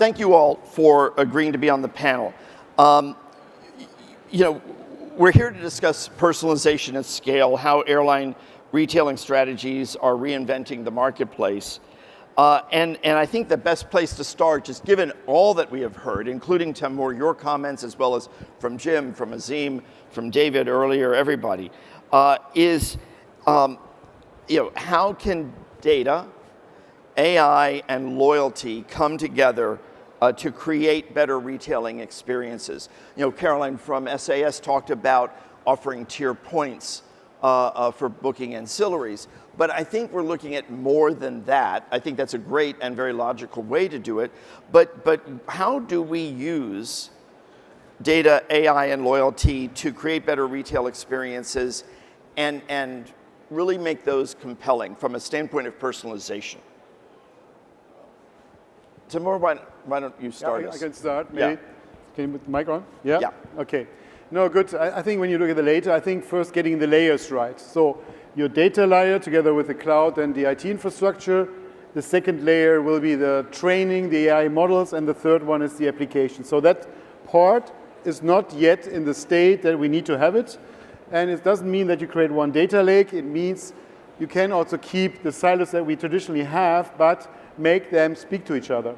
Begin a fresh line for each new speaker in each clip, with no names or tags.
thank you all for agreeing to be on the panel. We're here to discuss personalization at scale, how airline retailing strategies are reinventing the marketplace. And I think the best place to start, just given all that we have heard, including Tamur, your comments, as well as from Jim, from Azim, from David earlier, everybody, is how can data, AI, and loyalty come together to create better retailing experiences? Caroline from SAS talked about offering tier points for booking ancillaries. But I think we're looking at more than that. I think that's a great and very logical way to do it. But how do we use data, AI, and loyalty to create better retail experiences and really make those compelling from a standpoint of personalization? Tamur, why don't you start us?
I can start, maybe.
Yeah.
Can you put the mic on? Yeah?
Yeah.
Okay. No, good. I think when you look at the data, I think first getting the layers right. So your data layer together with the cloud and the IT infrastructure. The second layer will be the training, the AI models, and the third one is the application. So that part is not yet in the state that we need to have it. And it doesn't mean that you create one data lake. It means you can also keep the silos that we traditionally have, but make them speak to each other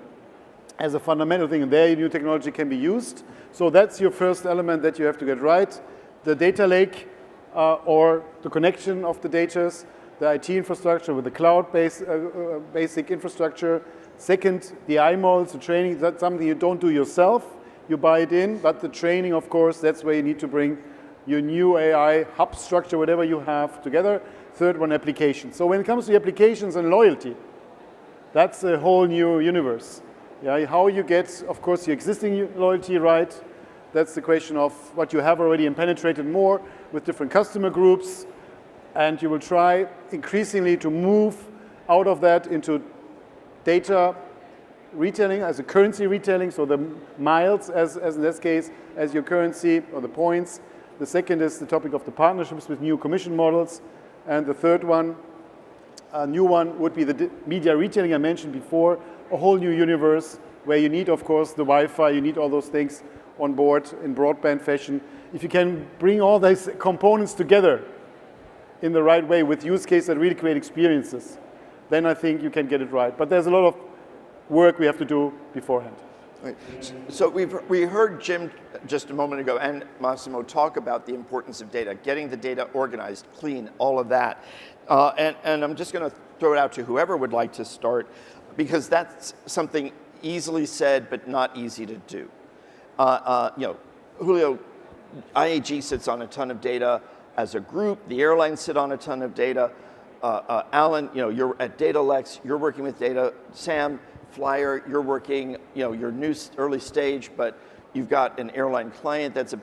as a fundamental thing. And there, new technology can be used. So that's your first element that you have to get right. The data lake or the connection of the data, the IT infrastructure with the cloud-based basic infrastructure. Second, the AI models, the training, that's something you don't do yourself. You buy it in, but the training, of course, that's where you need to bring your new AI hub structure, whatever you have, together. Third one, application. So when it comes to applications and loyalty, that's a whole new universe. Yeah, how you get, of course, your existing loyalty right. That's the question of what you have already and penetrated more with different customer groups. And you will try increasingly to move out of that into data retailing as a currency retailing. So the miles, as in this case, as your currency or the points. The second is the topic of the partnerships with new commission models. And the third one, a new one, would be the media retailing I mentioned before. A whole new universe where you need, of course, the Wi-Fi, you need all those things on board in broadband fashion. If you can bring all these components together in the right way with use cases that really create experiences, then I think you can get it right. But there's a lot of work we have to do beforehand.
Right. So we heard Jim just a moment ago and Massimo talk about the importance of data, getting the data organized, clean, all of that. And I'm just going to throw it out to whoever would like to start, because that's something easily said but not easy to do. Julio, IAG sits on a ton of data as a group. The airlines sit on a ton of data. Alan, you're at Datalex. You're working with data. Sam, FLYR, you're working. You're new, early stage, but you've got an airline client that's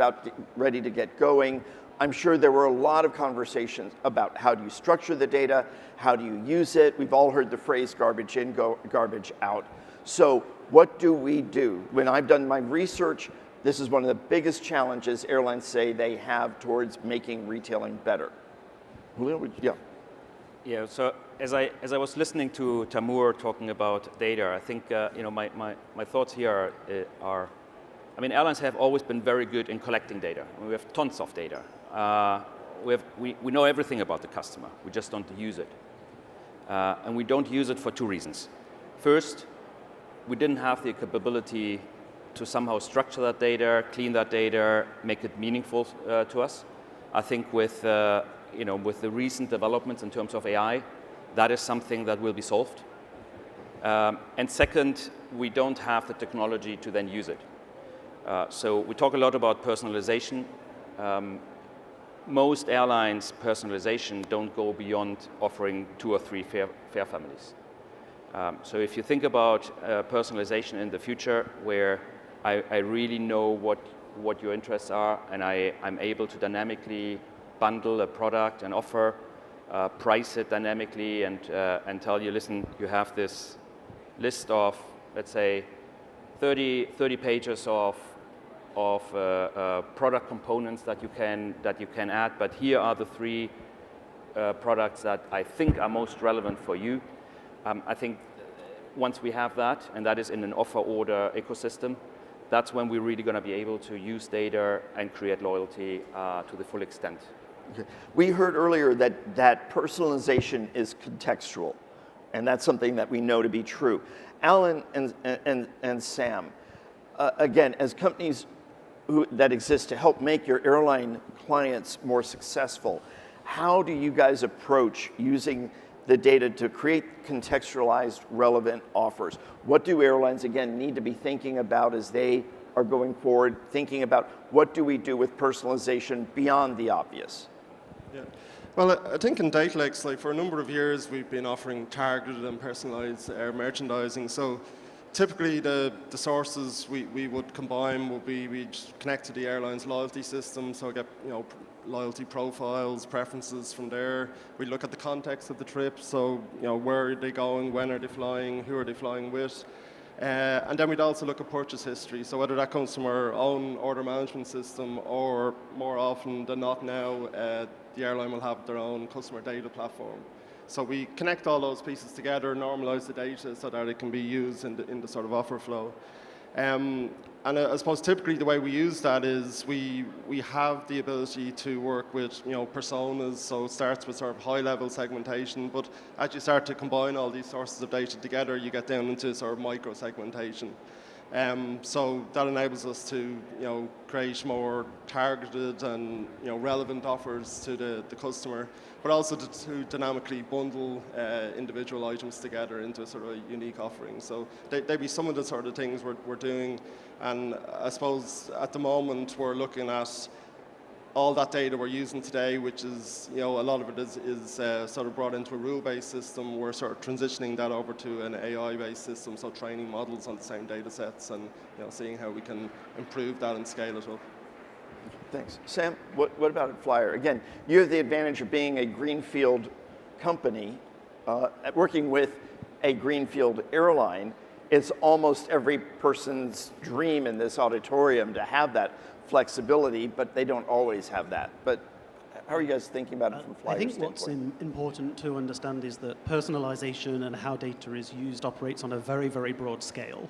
ready to get going. I'm sure there were a lot of conversations about how do you structure the data, how do you use it. We've all heard the phrase garbage in, garbage out. So what do we do? When I've done my research, this is one of the biggest challenges airlines say they have towards making retailing better. Julio, yeah.
Yeah, so as I was listening to Tamur talking about data, I think my thoughts here are, airlines have always been very good in collecting data. We have tons of data. We know everything about the customer. We just don't use it. And we don't use it for two reasons. First, we didn't have the capability to somehow structure that data, clean that data, make it meaningful to us. I think with the recent developments in terms of AI, that is something that will be solved. And second, we don't have the technology to then use it. So we talk a lot about personalization. Most airlines' personalization don't go beyond offering 2 or 3 fare families. So if you think about personalization in the future, where I really know what your interests are, and I'm able to dynamically bundle a product and offer, price it dynamically, and tell you, listen, you have this list of, let's say, 30 pages of product components that you can add, but here are the 3 products that I think are most relevant for you. I think once we have that, and that is in an offer order ecosystem, that's when we're really going to be able to use data and create loyalty to the full extent.
Okay. We heard earlier that personalization is contextual, and that's something that we know to be true. Alan and Sam, again, as companies that exist to help make your airline clients more successful, how do you guys approach using the data to create contextualized, relevant offers? What do airlines, again, need to be thinking about as they are going forward, thinking about what do we do with personalization beyond the obvious?
Yeah. Well, I think in Datalex, like for a number of years, we've been offering targeted and personalized merchandising. So typically the sources we would combine would be we'd connect to the airline's loyalty system, so get loyalty profiles, preferences from there. We look at the context of the trip, so where are they going, when are they flying, who are they flying with. And then we'd also look at purchase history, so whether that comes from our own order management system or more often than not now, the airline will have their own customer data platform. So we connect all those pieces together, normalize the data so that it can be used in the sort of offer flow. And I suppose typically the way we use that is we have the ability to work with personas, so it starts with sort of high-level segmentation, but as you start to combine all these sources of data together, you get down into sort of micro-segmentation. So that enables us to create more targeted and relevant offers to the customer, but also to dynamically bundle individual items together into a sort of a unique offering. So they'd be some of the sort of things we're doing, and I suppose at the moment we're looking at all that data we're using today, which is, a lot of it is sort of brought into a rule-based system. We're sort of transitioning that over to an AI-based system, so training models on the same data sets and seeing how we can improve that and scale it up.
Thanks. Sam, what about at FLYR? Again, you have the advantage of being a greenfield company, working with a greenfield airline. It's almost every person's dream in this auditorium to have that flexibility, but they don't always have that. But how are you guys thinking about it from FLYR's
I think
standpoint?
what's important to understand is that personalization and how data is used operates on a very, very broad scale.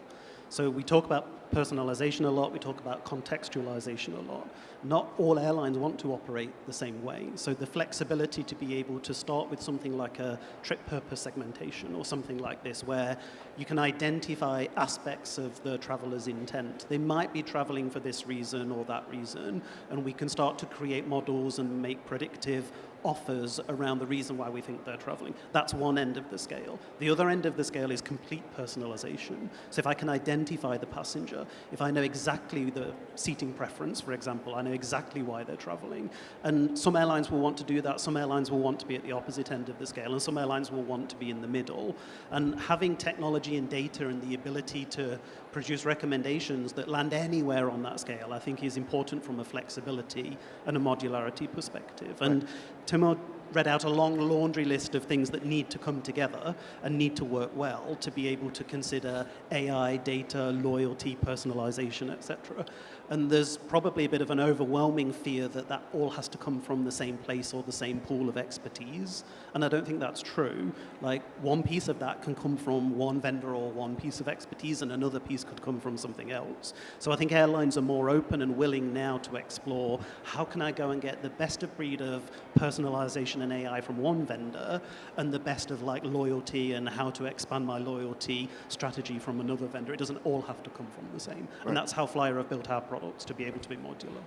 So we talk about personalization a lot, we talk about contextualization a lot. Not all airlines want to operate the same way. So the flexibility to be able to start with something like a trip purpose segmentation or something like this, where you can identify aspects of the traveler's intent. They might be traveling for this reason or that reason, and we can start to create models and make predictive offers around the reason why we think they're traveling. That's one end of the scale. The other end of the scale is complete personalization. So if I can identify the passenger, if I know exactly the seating preference, for example, I know exactly why they're traveling. And some airlines will want to do that, some airlines will want to be at the opposite end of the scale, and some airlines will want to be in the middle. And having technology and data and the ability to produce recommendations that land anywhere on that scale, I think is important from a flexibility and a modularity perspective. And Tamur read out a long laundry list of things that need to come together and need to work well to be able to consider AI, data, loyalty, personalization, etc. And there's probably a bit of an overwhelming fear that that all has to come from the same place or the same pool of expertise. And I don't think that's true. Like, one piece of that can come from one vendor or one piece of expertise, and another piece could come from something else. So I think airlines are more open and willing now to explore how can I go and get the best of breed of personalization and AI from one vendor and the best of loyalty and how to expand my loyalty strategy from another vendor. It doesn't all have to come from the same. And that's how FLYR have built our products, to be able to be modular.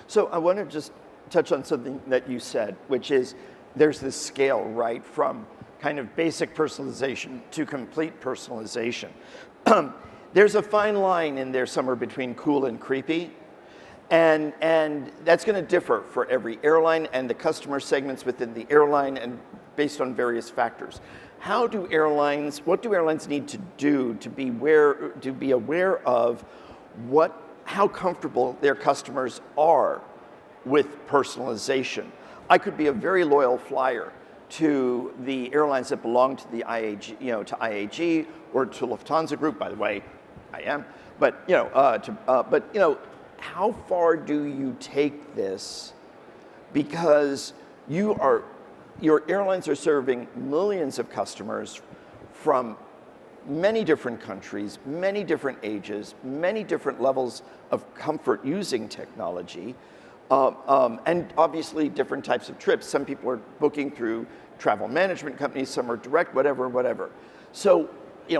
So I want to just touch on something that you said, which is there's this scale, right, from kind of basic personalization to complete personalization. There's a fine line in there somewhere between cool and creepy. And that's going to differ for every airline and the customer segments within the airline and based on various factors. What do airlines need to do to be aware of how comfortable their customers are with personalization? I could be a very loyal flyer to the airlines that belong to the IAG, to IAG or to Lufthansa Group. By the way, I am. But how far do you take this? Because your airlines are serving millions of customers from many different countries, many different ages, many different levels of comfort using technology, and obviously different types of trips. Some people are booking through travel management companies, some are direct, whatever. So,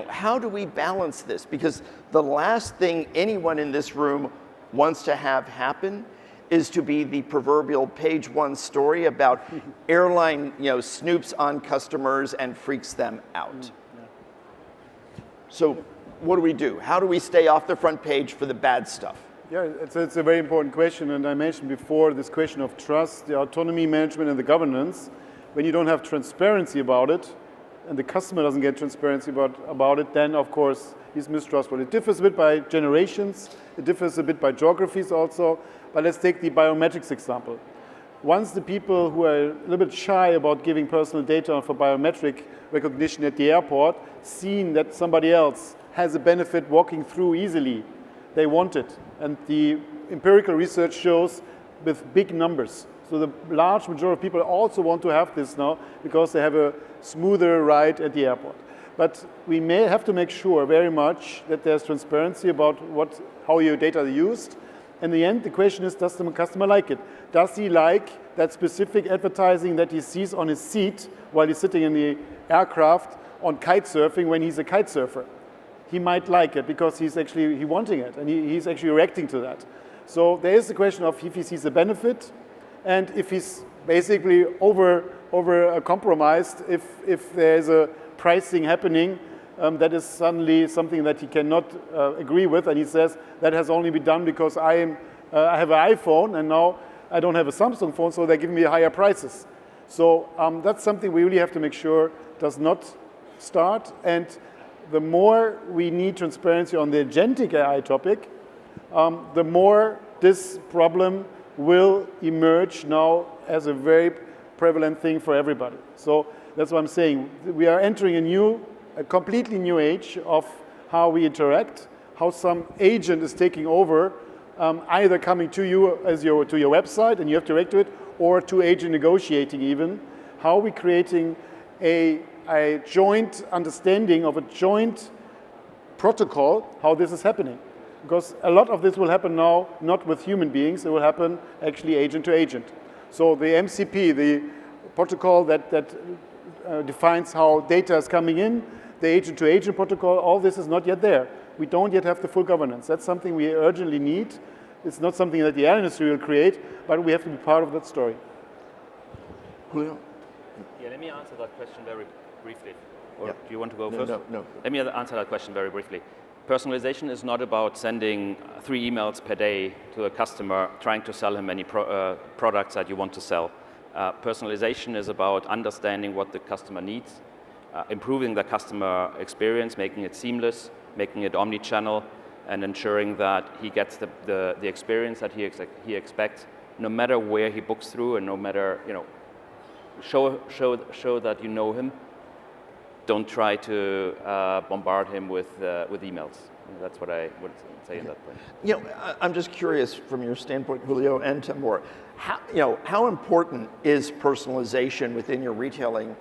how do we balance this? Because the last thing anyone in this room wants to have happen is to be the proverbial page one story about airline, snoops on customers and freaks them out. So what do we do? How do we stay off the front page for the bad stuff?
Yeah, it's a very important question, and I mentioned before this question of trust, the autonomy management and the governance. When you don't have transparency about it, and the customer doesn't get transparency about it, then of course he's mistrustful. It differs a bit by generations, it differs a bit by geographies also, but let's take the biometrics example. Once the people who are a little bit shy about giving personal data for biometric recognition at the airport, seen that somebody else has a benefit walking through easily, they want it. And the empirical research shows with big numbers. So the large majority of people also want to have this now because they have a smoother ride at the airport. But we may have to make sure very much that there's transparency about how your data are used. In the end, the question is, does the customer like it? Does he like that specific advertising that he sees on his seat while he's sitting in the aircraft on kite surfing when he's a kite surfer? He might like it because he's wanting it and he's actually reacting to that. So there is the question of if he sees a benefit and if he's basically over compromised, if there's a pricing happening that is suddenly something that he cannot agree with, and he says that has only been done because I have an iPhone and now I don't have a Samsung phone, so they're giving me higher prices. So that's something we really have to make sure does not start. And the more we need transparency on the agentic AI topic, the more this problem will emerge now as a very prevalent thing for everybody. So that's what I'm saying. We are entering a completely new age of how we interact, how some agent is taking over, either coming to you to your website and you have to react to it, or to agent negotiating even. How are we creating a joint understanding of a joint protocol, how this is happening? Because a lot of this will happen now not with human beings, it will happen actually agent to agent. So the MCP, the protocol that defines how data is coming in, the agent-to-agent protocol, all this is not yet there. We don't yet have the full governance. That's something we urgently need. It's not something that the air industry will create, but we have to be part of that story.
Julio?
Yeah, let me answer that question very briefly. Or
Yeah.
do you want to go first?
No.
Let me answer that question very briefly. Personalization is not about sending 3 emails per day to a customer trying to sell him any products that you want to sell. Personalization is about understanding what the customer needs, improving the customer experience, making it seamless, making it omni-channel, and ensuring that he gets the experience that he expects, no matter where he books through, and no matter, show that you know him. Don't try to bombard him with emails. That's what I would say in that point.
I'm just curious from your standpoint, Julio and Tamur, how important is personalization within your retailing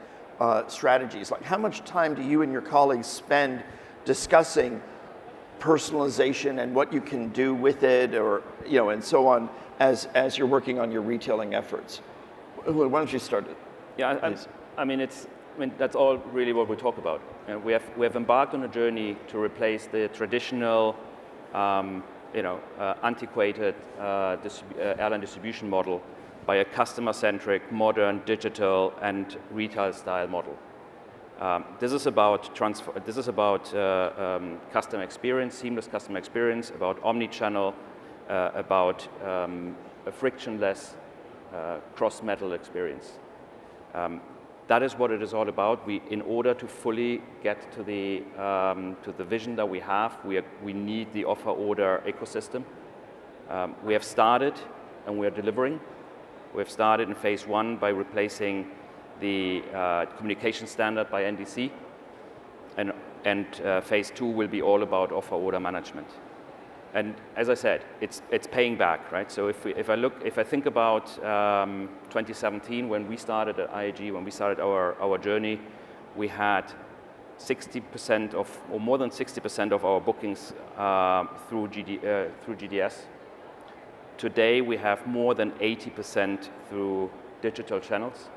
strategies? Like, how much time do you and your colleagues spend discussing personalization and what you can do with it, or and so on, as you're working on your retailing efforts? Why don't you start it?
Yeah, I mean that's all really what we talk about. And we have embarked on a journey to replace the traditional, antiquated airline distribution model by a customer-centric, modern, digital, and retail-style model. This is about customer experience, seamless customer experience, about omni-channel, about a frictionless cross-metal experience. That is what it is all about. In order to fully get to the vision that we have, we need the offer order ecosystem. We have started and we are delivering. We have started in phase 1 by replacing the communication standard by NDC, and phase 2 will be all about offer order management. And as I said, it's paying back, right? So if I think about 2017 when we started at IAG, when we started our journey, we had 60% of, or more than 60% of our bookings through GDS. Today we have more than 80% through digital channels.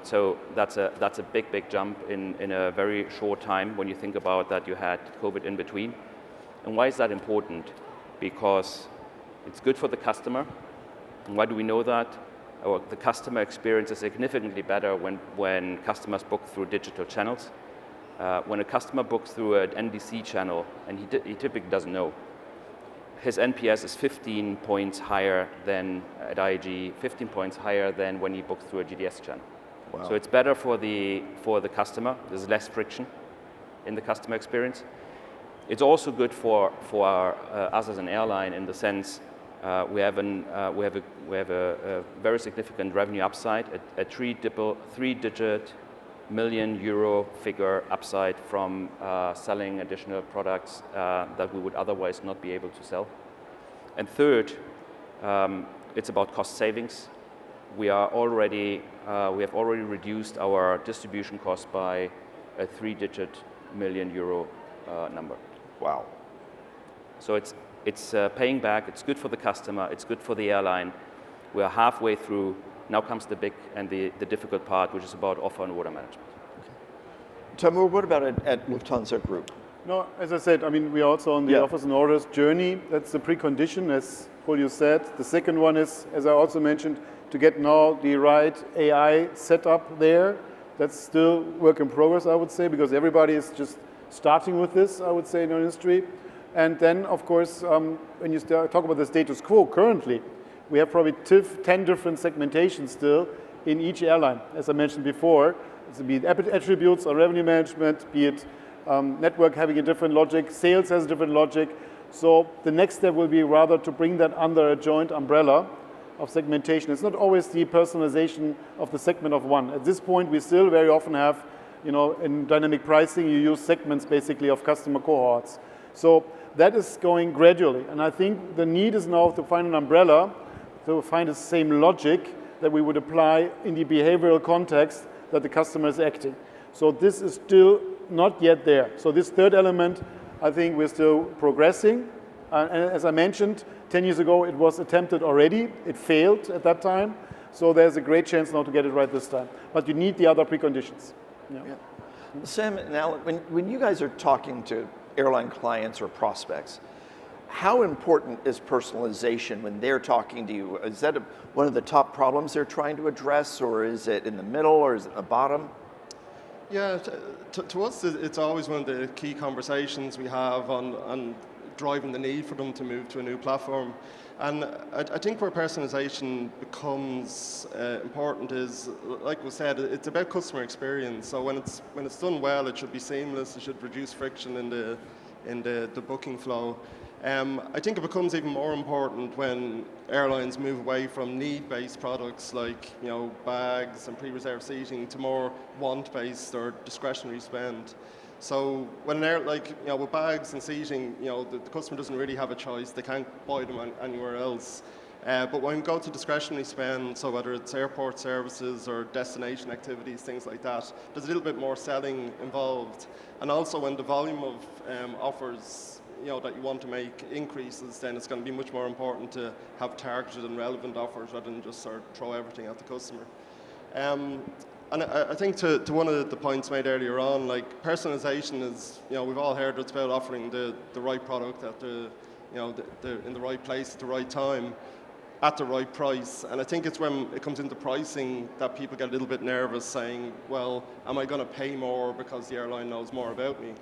So that's a big jump in a very short time when you think about that you had COVID in between. And why is that important? Because it's good for the customer. And why do we know that? The customer experience is significantly better when customers book through digital channels. When a customer books through an NDC channel, and he typically doesn't know, his NPS is 15 points higher than at IAG, 15 points higher than when he books through a GDS channel. Wow. So it's better for the customer. There's less friction in the customer experience. It's also good for us as an airline in the sense we have a very significant revenue upside, a three-digit million euro figure upside from selling additional products that we would otherwise not be able to sell. And third, it's about cost savings. We have already reduced our distribution cost by a three-digit million euro number.
Wow.
So it's paying back, it's good for the customer, it's good for the airline. We are halfway through. Now comes the big and the difficult part, which is about offer and order management.
Okay. Tamur, what about at Lufthansa Group?
No, as I said, I mean, we are also on the offers and orders journey. That's the precondition, as Julio said. The second one is, as I also mentioned, to get now the right AI set up there. That's still work in progress, I would say, because everybody is just starting with this, I would say, in our industry. And then, of course, when you talk about the status quo currently, we have probably 10 different segmentations still in each airline, as I mentioned before. It's be it attributes or revenue management, be it network having a different logic, sales has a different logic. So the next step will be rather to bring that under a joint umbrella of segmentation. It's not always the personalization of the segment of one. At this point, we still very often have, in dynamic pricing, you use segments basically of customer cohorts. So that is going gradually. And I think the need is now to find an umbrella, to find the same logic that we would apply in the behavioral context that the customer is acting. So this is still not yet there. So this third element, I think we're still progressing. And as I mentioned, 10 years ago, it was attempted already. It failed at that time. So there's a great chance now to get it right this time. But you need the other preconditions. Yeah.
Sam and Alan, when you guys are talking to airline clients or prospects, how important is personalization when they're talking to you? Is that one of the top problems they're trying to address, or is it in the middle, or is it at the bottom?
Yeah, to us, it's always one of the key conversations we have on driving the need for them to move to a new platform. And I think where personalization becomes important is, like we said, it's about customer experience. So when it's done well, it should be seamless. It should reduce friction in the booking flow. I think it becomes even more important when airlines move away from need-based products like bags and pre-reserved seating to more want-based or discretionary spend. So when with bags and seating, the customer doesn't really have a choice. They can't buy them anywhere else. But when we go to discretionary spend, so whether it's airport services or destination activities, things like that, there's a little bit more selling involved. And also when the volume of offers that you want to make increases, then it's going to be much more important to have targeted and relevant offers rather than just sort of throw everything at the customer. And I think to one of the points made earlier on, like personalization is, we've all heard it's about offering the right product at in the right place at the right time, at the right price. And I think it's when it comes into pricing that people get a little bit nervous saying, well, am I going to pay more because the airline knows more about me?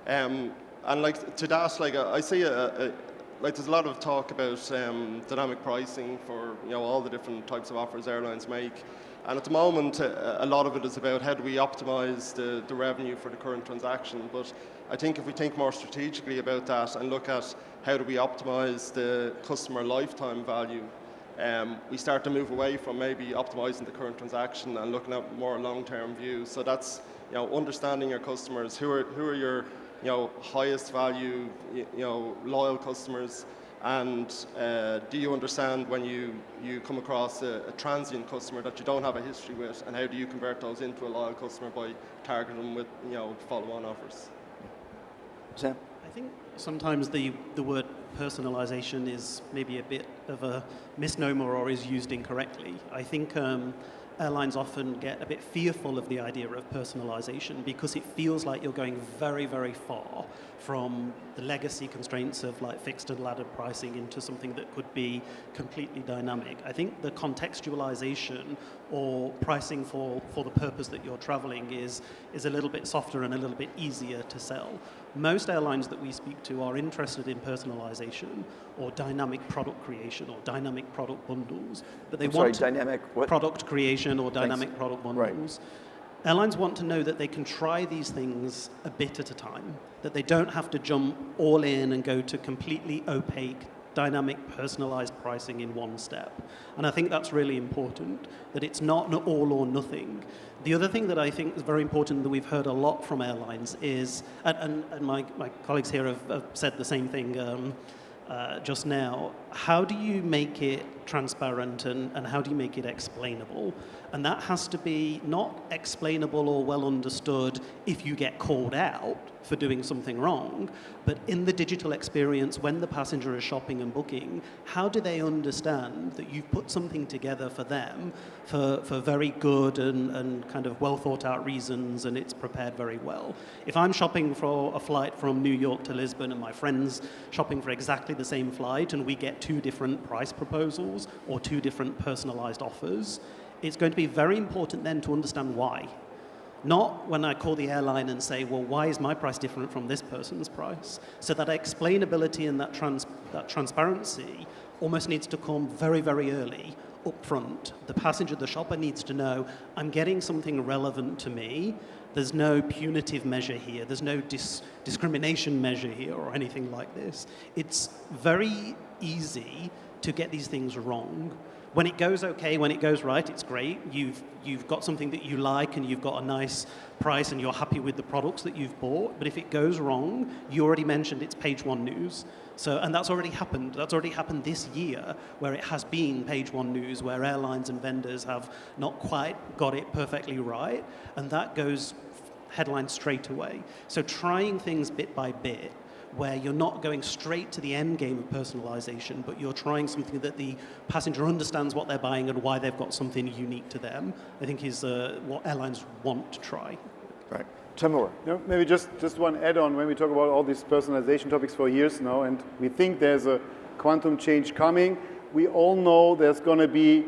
And to that, I see there's a lot of talk about dynamic pricing for all the different types of offers airlines make. And at the moment, a lot of it is about how do we optimize the revenue for the current transaction. But I think if we think more strategically about that and look at how do we optimize the customer lifetime value, we start to move away from maybe optimizing the current transaction and looking at more long-term view. So that's understanding your customers, who are your highest value loyal customers, And do you understand when you come across a transient customer that you don't have a history with, and how do you convert those into a loyal customer by targeting them with follow-on offers?
Sam?
I think sometimes the word personalization is maybe a bit of a misnomer or is used incorrectly. I think airlines often get a bit fearful of the idea of personalization because it feels like you're going very, very far from the legacy constraints of like fixed and laddered pricing into something that could be completely dynamic. I think the contextualization or pricing for the purpose that you're traveling is a little bit softer and a little bit easier to sell. Most airlines that we speak to are interested in personalization or dynamic product creation or dynamic product bundles, but they want
dynamic what?
Product creation or dynamic
Thanks.
product bundles. Right. Airlines want to know that they can try these things a bit at a time, that they don't have to jump all in and go to completely opaque, dynamic, personalized pricing in one step. And I think that's really important, that it's not an all or nothing. The other thing that I think is very important that we've heard a lot from airlines is, and my colleagues here have said the same thing just now, how do you make it transparent and how do you make it explainable? And that has to be not explainable or well understood if you get called out for doing something wrong, but in the digital experience, when the passenger is shopping and booking, how do they understand that you've put something together for them for very good and kind of well thought out reasons, and it's prepared very well? If I'm shopping for a flight from New York to Lisbon and my friend's shopping for exactly the same flight and we get two different price proposals or two different personalized offers, it's going to be very important then to understand why. Not when I call the airline and say, well, why is my price different from this person's price? So that explainability and that transparency almost needs to come very, very early, up front. The passenger, the shopper needs to know, I'm getting something relevant to me. There's no punitive measure here. There's no discrimination measure here or anything like this. It's very easy to get these things wrong. When it goes okay, when it goes right, it's great. You've got something that you like and you've got a nice price and you're happy with the products that you've bought. But if it goes wrong, you already mentioned it's page one news. So, and that's already happened. That's already happened this year, where it has been page one news, where airlines and vendors have not quite got it perfectly right, and that goes headline straight away. So trying things bit by bit, where you're not going straight to the end game of personalization, but you're trying something that the passenger understands what they're buying and why they've got something unique to them, I think is what airlines want to try.
Right. Tamur.
Maybe just one add-on. When we talk about all these personalization topics for years now, and we think there's a quantum change coming, we all know there's going to be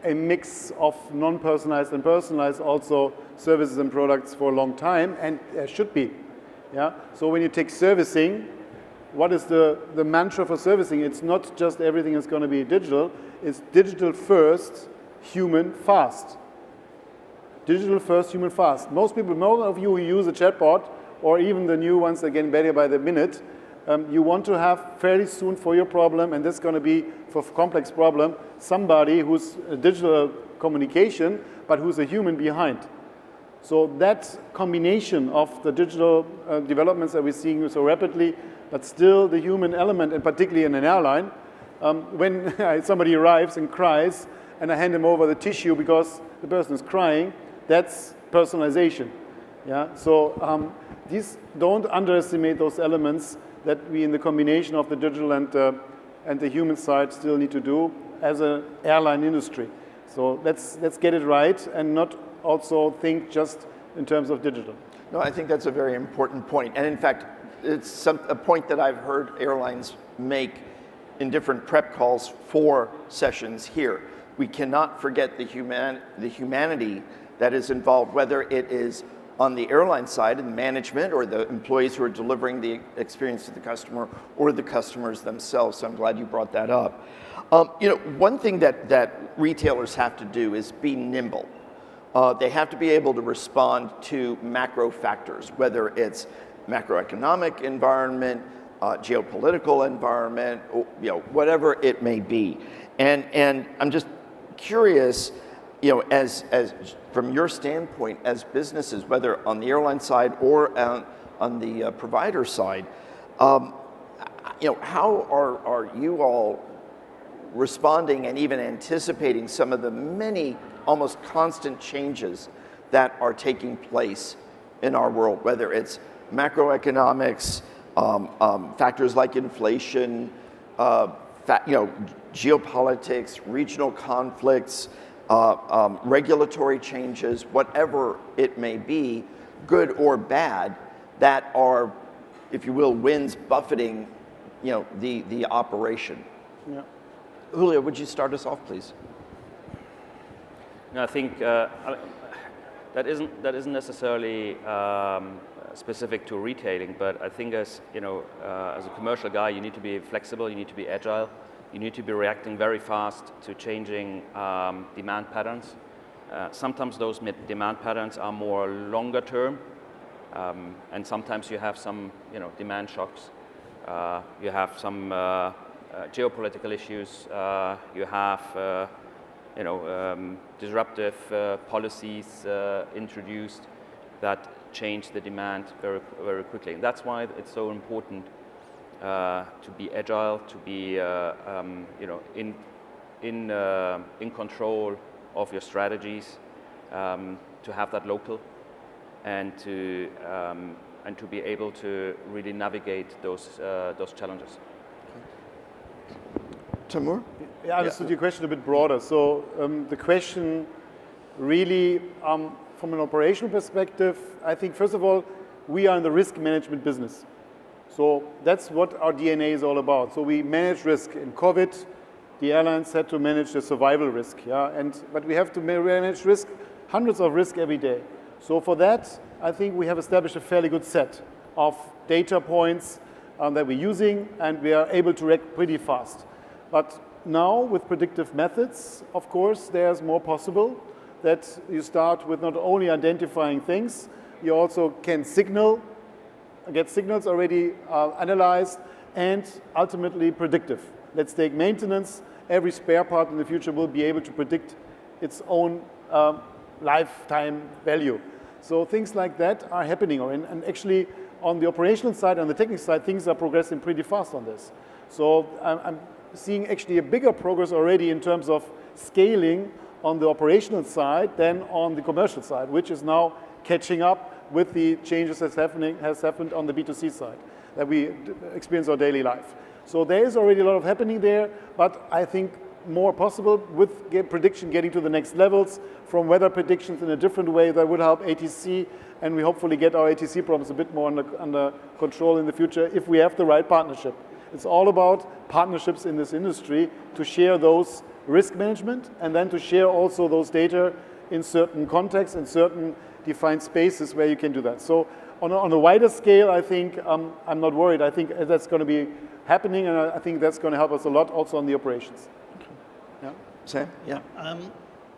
a mix of non-personalized and personalized also services and products for a long time, and there should be. Yeah. So when you take servicing, what is the mantra for servicing? It's not just everything is going to be digital. It's digital first, human fast. Digital first, human fast. Most people, most of you who use a chatbot, or even the new ones that are getting better by the minute, you want to have fairly soon for your problem, and this is going to be for complex problem, somebody who's a digital communication, but who's a human behind. So that combination of the digital developments that we're seeing so rapidly, but still the human element, and particularly in an airline, when somebody arrives and cries, and I hand them over the tissue because the person is crying, that's personalization. Yeah. So don't underestimate those elements that we, in the combination of the digital and the human side, still need to do as an airline industry. So let's get it right and not also think just in terms of digital.
No, I think that's a very important point. And in fact, it's a point that I've heard airlines make in different prep calls for sessions here. We cannot forget the humanity that is involved, whether it is on the airline side and management or the employees who are delivering the experience to the customer or the customers themselves. So I'm glad you brought that up. One thing that retailers have to do is be nimble. They have to be able to respond to macro factors, whether it's macroeconomic environment, geopolitical environment, whatever it may be. And I'm just curious, as from your standpoint as businesses, whether on the airline side or on the provider side, how are you all responding and even anticipating some of the many almost constant changes that are taking place in our world, whether it's macroeconomics, factors like inflation, geopolitics, regional conflicts, regulatory changes, whatever it may be, good or bad, that are, if you will, winds buffeting, the operation.
Yeah.
Julio, would you start us off, please?
No, I think that isn't necessarily specific to retailing, but I think as as a commercial guy, you need to be flexible, you need to be agile, you need to be reacting very fast to changing demand patterns. Sometimes those demand patterns are more longer term, and sometimes you have some demand shocks. You have some geopolitical issues. You have disruptive policies introduced that change the demand very, very quickly. And that's why it's so important to be agile, to be in control of your strategies, to have that local, and to be able to really navigate those challenges.
Tamur?
Yeah, I understood your question a bit broader. So the question really, from an operational perspective, I think first of all, we are in the risk management business. So that's what our DNA is all about. So we manage risk. In COVID, the airlines had to manage the survival risk, but we have to manage risk, hundreds of risks every day. So for that, I think we have established a fairly good set of data points that we're using, and we are able to react pretty fast. But now with predictive methods, of course, there's more possible that you start with not only identifying things, you also can get signals already analyzed, and ultimately predictive. Let's take maintenance. Every spare part in the future will be able to predict its own lifetime value. So things like that are happening. And actually, on the operational side, on the technical side, things are progressing pretty fast on this. So I'm seeing actually a bigger progress already in terms of scaling on the operational side than on the commercial side, which is now catching up with the changes that's happened on the B2C side that we experience our daily life. So there is already a lot of happening there, but I think more possible with prediction getting to the next levels, from weather predictions in a different way that would help ATC, and we hopefully get our ATC problems a bit more under control in the future if we have the right partnership. It's all about partnerships in this industry to share those risk management and then to share also those data in certain contexts and certain defined spaces where you can do that. So on a wider scale, I think I'm not worried. I think that's going to be happening, and I think that's going to help us a lot also on the operations. Yeah.
Sam? Yeah.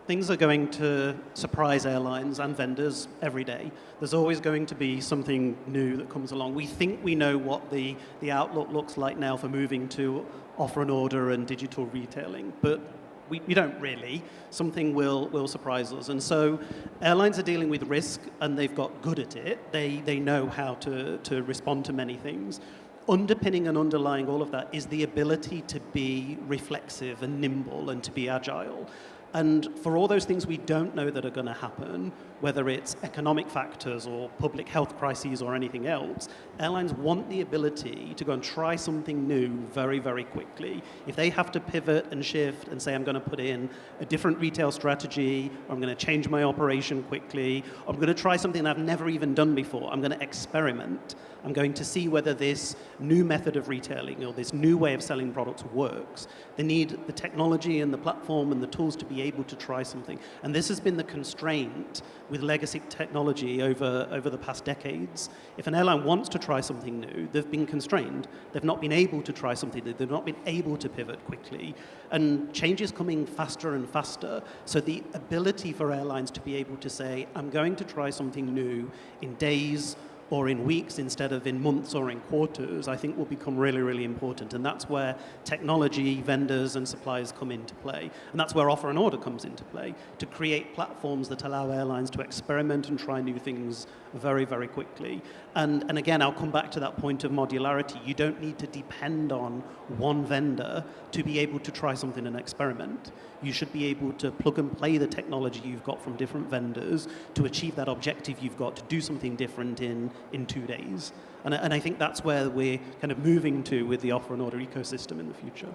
Things are going to surprise airlines and vendors every day. There's always going to be something new that comes along. We think we know what the outlook looks like now for moving to offer an order and digital retailing, but we don't really. Something will surprise us. And so airlines are dealing with risk, and they've got good at it. They know how to respond to many things. Underpinning and underlying all of that is the ability to be reflexive and nimble and to be agile. And for all those things we don't know that are going to happen, whether it's economic factors or public health crises or anything else, airlines want the ability to go and try something new very, very quickly. If they have to pivot and shift and say, I'm going to put in a different retail strategy, or I'm going to change my operation quickly, or I'm going to try something I've never even done before, I'm going to experiment, I'm going to see whether this new method of retailing or this new way of selling products works. They need the technology and the platform and the tools to be able to try something. And this has been the constraint with legacy technology over the past decades. If an airline wants to try something new, they've been constrained. They've not been able to try something new. They've not been able to pivot quickly. And change is coming faster and faster. So the ability for airlines to be able to say, I'm going to try something new in days or in weeks instead of in months or in quarters, I think will become really, really important. And that's where technology, vendors, and suppliers come into play. And that's where offer and order comes into play, to create platforms that allow airlines to experiment and try new things very, very quickly. And again, I'll come back to that point of modularity. You don't need to depend on one vendor to be able to try something and experiment. You should be able to plug and play the technology you've got from different vendors to achieve that objective you've got to do something different in 2 days. And I think that's where we're kind of moving to with the offer and order ecosystem in the future.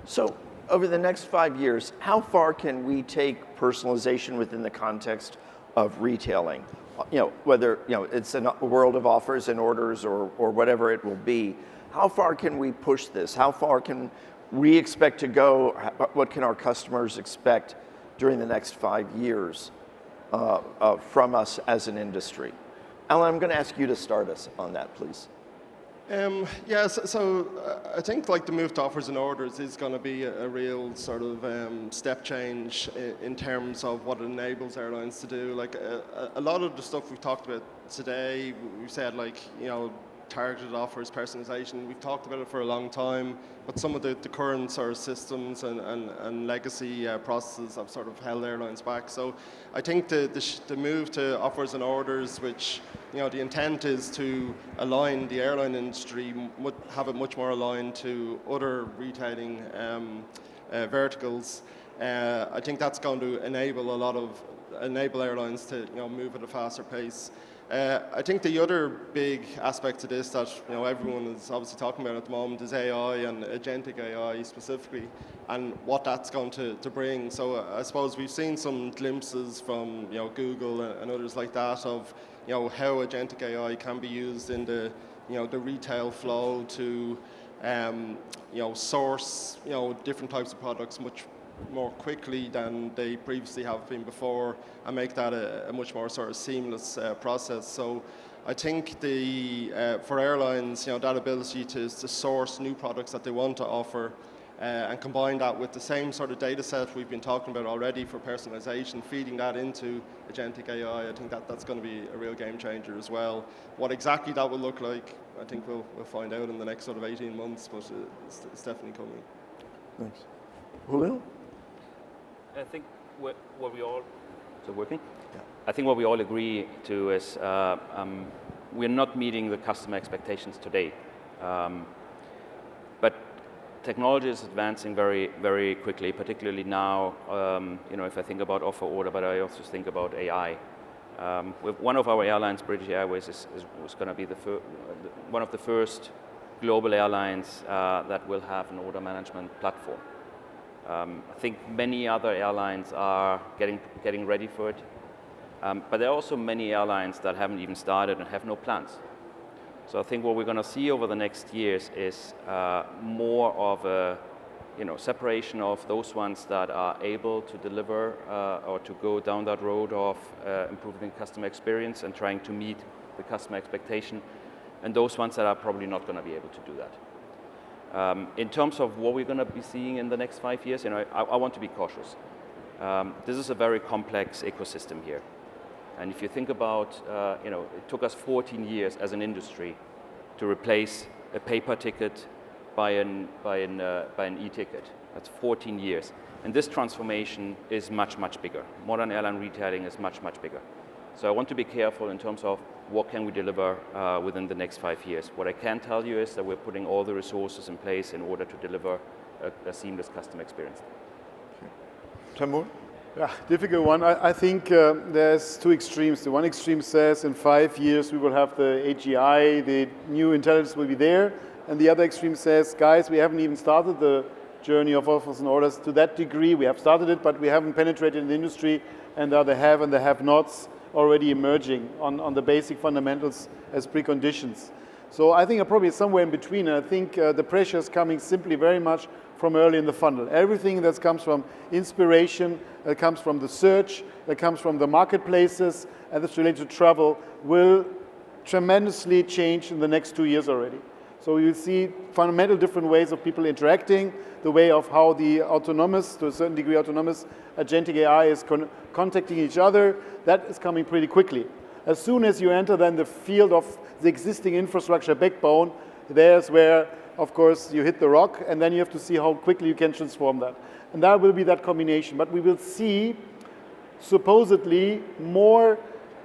So over the next 5 years, how far can we take personalization within the context of retailing? Whether it's a world of offers and orders or whatever it will be. How far can we push this? How far can we expect to go? What can our customers expect during the next 5 years from us as an industry? Alan, I'm going to ask you to start us on that, please.
So I think like the move to offers and orders is going to be a real sort of step change in terms of what it enables airlines to do. Like a lot of the stuff we've talked about today, we've said like, targeted offers, personalization, we've talked about it for a long time, but some of the current sort of systems and legacy processes have sort of held airlines back. So I think the move to offers and orders, which the intent is to align the airline industry, have it much more aligned to other retailing verticals. I think that's going to enable airlines to move at a faster pace. I think the other big aspect to this that everyone is obviously talking about at the moment is AI and agentic AI specifically, and what that's going to bring. So I suppose we've seen some glimpses from Google and others like that of how agentic AI can be used in the the retail flow to source different types of products much more quickly than they previously have been before, and make that a much more sort of seamless process. So I think for airlines, that ability to source new products that they want to offer and combine that with the same sort of data set we've been talking about already for personalization, feeding that into agentic AI, I think that's going to be a real game changer as well. What exactly that will look like, I think we'll find out in the next sort of 18 months, but it's definitely coming.
Thanks. Julio?
I think what we all, is it working? Yeah. I think what we all agree to is we're not meeting the customer expectations today. But technology is advancing very, very quickly, particularly now, if I think about offer order, but I also think about AI. With one of our airlines, British Airways, is going to be one of the first global airlines that will have an order management platform. I think many other airlines are getting ready for it, but there are also many airlines that haven't even started and have no plans. So I think what we're going to see over the next years is more of a separation of those ones that are able to deliver or to go down that road of improving customer experience and trying to meet the customer expectation, and those ones that are probably not going to be able to do that. In terms of what we're going to be seeing in the next 5 years, I want to be cautious. This is a very complex ecosystem here. And if you think about, it took us 14 years as an industry to replace a paper ticket by an e-ticket. That's 14 years. And this transformation is much, much bigger. Modern airline retailing is much, much bigger. So I want to be careful in terms of what can we deliver within the next 5 years. What I can tell you is that we're putting all the resources in place in order to deliver a seamless customer experience.
Tamur?
Yeah, difficult one. I think there's two extremes. The one extreme says in 5 years we will have the AGI, the new intelligence will be there. And the other extreme says, guys, we haven't even started the journey of offers and orders to that degree. We have started it, but we haven't penetrated in the industry, and are the have and the have-nots already emerging on the basic fundamentals as preconditions. So I think I'm probably somewhere in between, and I think the pressure is coming simply very much from early in the funnel. Everything that comes from inspiration, that comes from the search, that comes from the marketplaces, and that's related to travel, will tremendously change in the next 2 years already. So you'll see fundamental different ways of people interacting, the way of how the autonomous, to a certain degree autonomous, agentic AI is contacting each other. That is coming pretty quickly. As soon as you enter then the field of the existing infrastructure backbone, there's where, of course, you hit the rock, and then you have to see how quickly you can transform that. And that will be that combination. But we will see, supposedly, more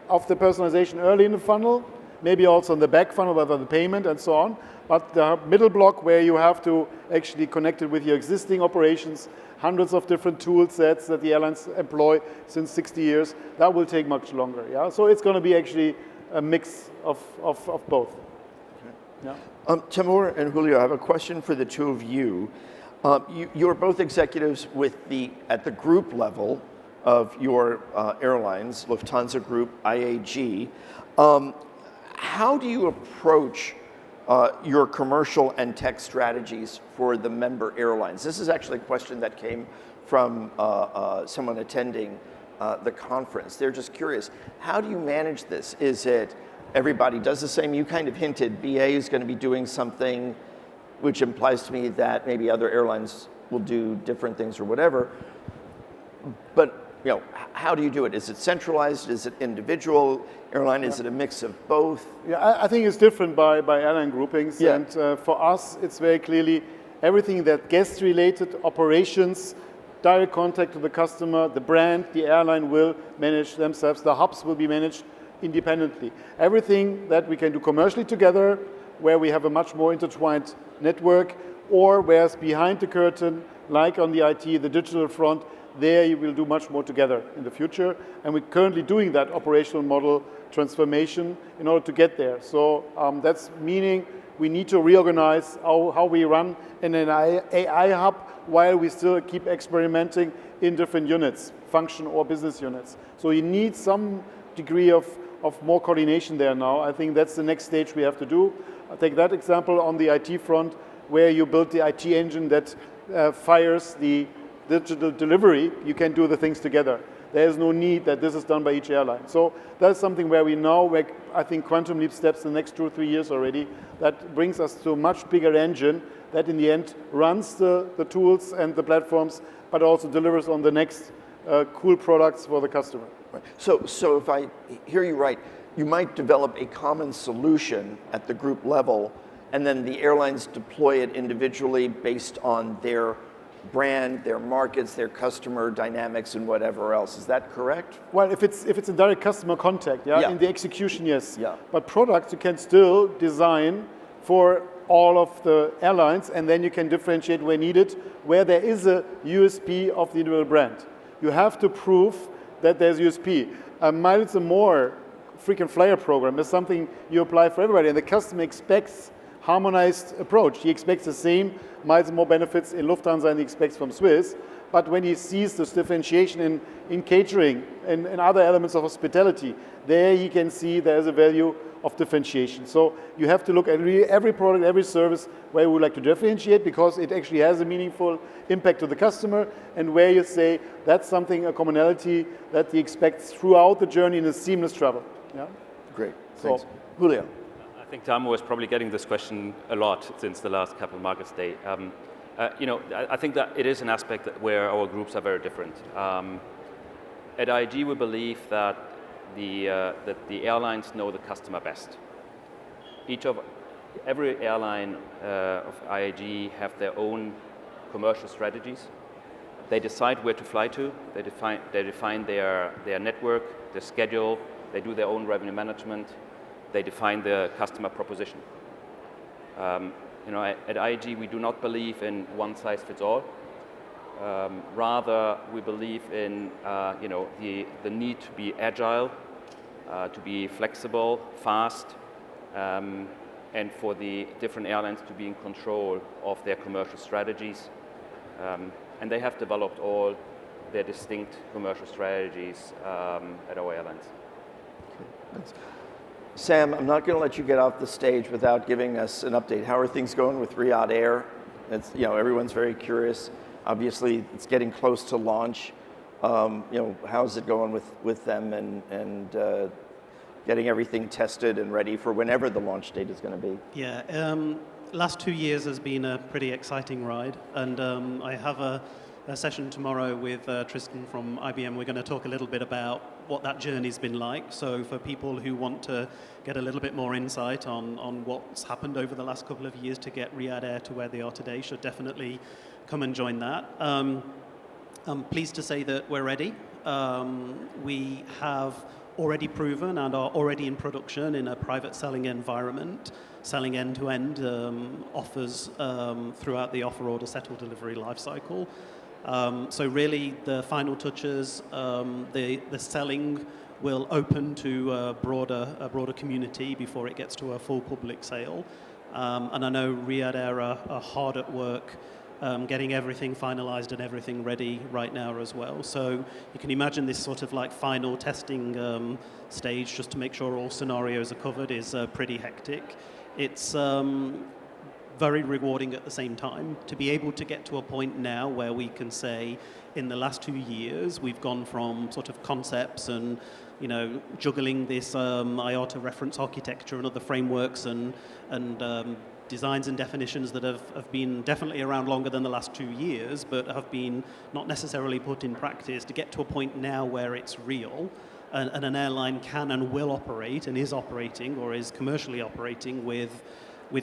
of the personalization early in the funnel, maybe also in the back funnel, whether the payment and so on. But the middle block where you have to actually connect it with your existing operations, hundreds of different tool sets that the airlines employ since 60 years, that will take much longer. Yeah? So it's going to be actually a mix of both.
Okay.
Yeah.
Tamur and Julio, I have a question for the two of you. You're both executives at the group level of your airlines, Lufthansa Group, IAG. How do you approach your commercial and tech strategies for the member airlines? This is actually a question that came from someone attending the conference. They're just curious, how do you manage this? Is it everybody does the same? You kind of hinted BA is going to be doing something, which implies to me that maybe other airlines will do different things or whatever. But how do you do it? Is it centralized? Is it individual airline? Is it a mix of both?
Yeah, I think it's different by airline groupings. Yeah. And for us, it's very clearly everything that guest-related operations, direct contact to the customer, the brand, the airline will manage themselves. The hubs will be managed independently. Everything that we can do commercially together, where we have a much more intertwined network, or whereas behind the curtain, like on the IT, the digital front, there you will do much more together in the future. And we're currently doing that operational model transformation in order to get there. So that's meaning we need to reorganize how we run in an AI hub while we still keep experimenting in different units, function or business units. So you need some degree of more coordination there now. I think that's the next stage we have to do. I'll take that example on the IT front, where you build the IT engine that fires the digital delivery. You can do the things together. There is no need that this is done by each airline. So that's something where we now make, I think, quantum leap steps in the next 2 or 3 years already. That brings us to a much bigger engine that in the end runs the tools and the platforms, but also delivers on the next cool products for the customer.
Right. So if I hear you right, you might develop a common solution at the group level, and then the airlines deploy it individually based on their brand, their markets, their customer dynamics, and whatever else. Is that correct?
Well, if it's in direct customer contact, yeah, in the execution, yes.
Yeah.
But products you can still design for all of the airlines, and then you can differentiate where needed, where there is a USP of the individual brand. You have to prove that there's USP. Miles and More frequent flyer program is something you apply for everybody, and the customer expects harmonized approach. He expects the same miles and more benefits in Lufthansa and he expects from Swiss, but when he sees this differentiation in catering and other elements of hospitality, there he can see there's a value of differentiation. So you have to look at every product, every service where you would like to differentiate because it actually has a meaningful impact to the customer, and where you say that's something, a commonality that he expects throughout the journey in a seamless travel. Yeah?
Great, thanks. Julio.
I think Tamur was probably getting this question a lot since the last Capital Markets Day. I think that it is an aspect where our groups are very different. At IAG, we believe that the airlines know the customer best. Every airline of IAG have their own commercial strategies. They decide where to fly to. They define their network, their schedule. They do their own revenue management. They define the customer proposition. At IAG, we do not believe in one size fits all. Rather, we believe in the need to be agile, to be flexible, fast, and for the different airlines to be in control of their commercial strategies. And they have developed all their distinct commercial strategies at our airlines.
Okay, thanks. Sam, I'm not going to let you get off the stage without giving us an update. How are things going with Riyadh Air? Everyone's very curious. Obviously, it's getting close to launch. How's it going with them and getting everything tested and ready for whenever the launch date is going to be?
Yeah, last 2 years has been a pretty exciting ride, and I have a a session tomorrow with Tristan from IBM. We're going to talk a little bit about what that journey's been like. So for people who want to get a little bit more insight on what's happened over the last couple of years to get Riyadh Air to where they are today, should definitely come and join that. I'm pleased to say that we're ready. We have already proven and are already in production in a private selling environment, selling end-to-end offers throughout the offer, order, settle, delivery lifecycle. So really, the final touches, the selling will open to a broader community before it gets to a full public sale. And I know Riyadh Air are hard at work getting everything finalized and everything ready right now as well. So you can imagine this sort of like final testing stage just to make sure all scenarios are covered is pretty hectic. It's very rewarding at the same time to be able to get to a point now where we can say in the last 2 years we've gone from sort of concepts and juggling this IATA reference architecture and other frameworks and designs and definitions that have been definitely around longer than the last 2 years, but have been not necessarily put in practice, to get to a point now where it's real and an airline can and will operate and is operating or is commercially operating with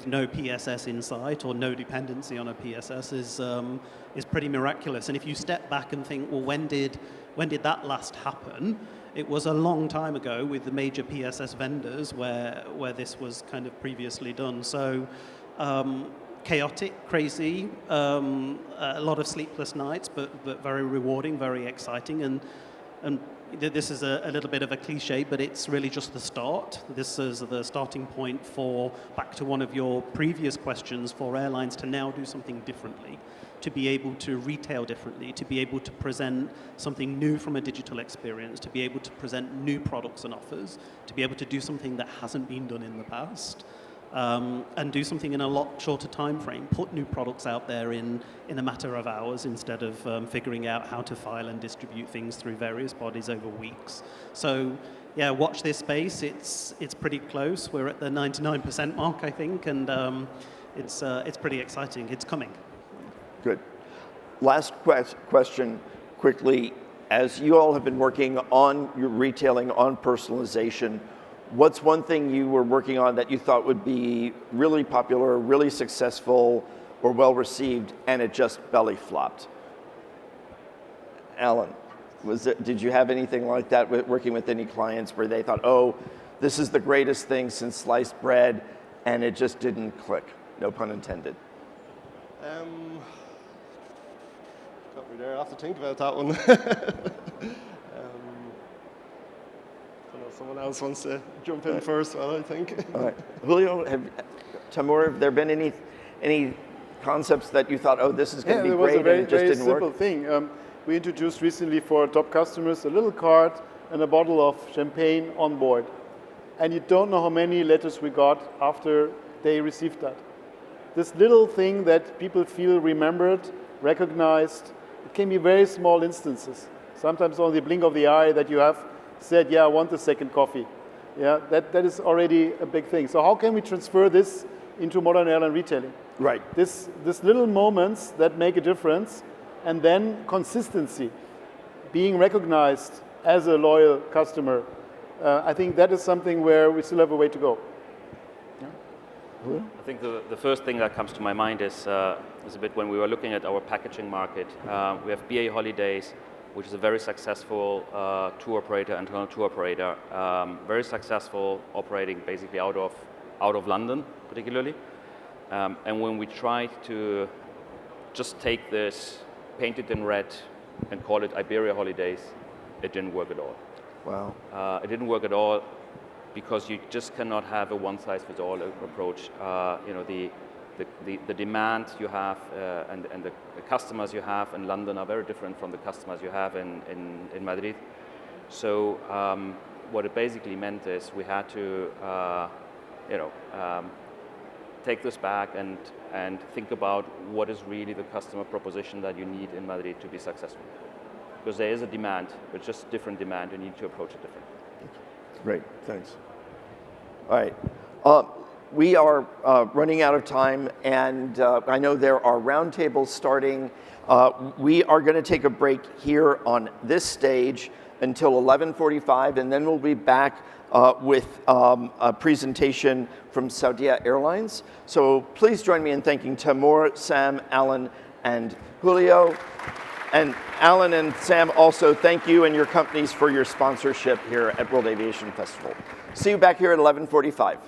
no PSS in sight or no dependency on a PSS is pretty miraculous. And if you step back and think, well, when did that last happen? It was a long time ago with the major PSS vendors where this was kind of previously done. So chaotic, crazy, a lot of sleepless nights, but very rewarding, very exciting. And this is a little bit of a cliche, but it's really just the start. This is the starting point for, back to one of your previous questions, for airlines to now do something differently, to be able to retail differently, to be able to present something new from a digital experience, to be able to present new products and offers, to be able to do something that hasn't been done in the past, and do something in a lot shorter time frame, put new products out there in a matter of hours instead of figuring out how to file and distribute things through various bodies over weeks. So yeah, watch this space. It's pretty close. We're at the 99% mark, I think, and it's pretty exciting. It's coming.
Good. Last question quickly. As you all have been working on your retailing, on personalization, what's one thing you were working on that you thought would be really popular, really successful, or well received, and it just belly flopped? Alan, did you have anything like that working with any clients where they thought, oh, this is the greatest thing since sliced bread, and it just didn't click? No pun intended.
Got me there. I have to think about that one. Someone else wants to jump in first, well, I think.
All right. Julio, Tamur, have there been any concepts that you thought, oh, this is going to be great, and it just didn't work?
There was a very simple thing. We introduced recently for top customers a little card and a bottle of champagne on board. And you don't know how many letters we got after they received that. This little thing that people feel remembered, recognized, it can be very small instances. Sometimes only the blink of the eye that you have said, yeah, I want a second coffee. Yeah, that is already a big thing. So how can we transfer this into modern airline retailing?
Right.
This little moments that make a difference, and then consistency, being recognized as a loyal customer. I think that is something where we still have a way to go.
I think the first thing that comes to my mind is a bit when we were looking at our packaging market. We have BA Holidays, which is a very successful tour operator, internal tour operator, very successful, operating basically out of London, particularly. And when we tried to just take this, paint it in red, and call it Iberia Holidays, it didn't work at all.
Wow.
It didn't work at all because you just cannot have a one-size-fits-all approach. The demand you have and the customers you have in London are very different from the customers you have in Madrid. So what it basically meant is we had to take this back and think about what is really the customer proposition that you need in Madrid to be successful. Because there is a demand, but just different demand. You need to approach it differently.
Great, thanks. All right. we are running out of time, and I know there are roundtables starting. We are going to take a break here on this stage until 11:45, and then we'll be back with a presentation from Saudia Airlines. So please join me in thanking Tamur, Sam, Alan, and Julio. And Alan and Sam, also thank you and your companies for your sponsorship here at World Aviation Festival. See you back here at 11:45.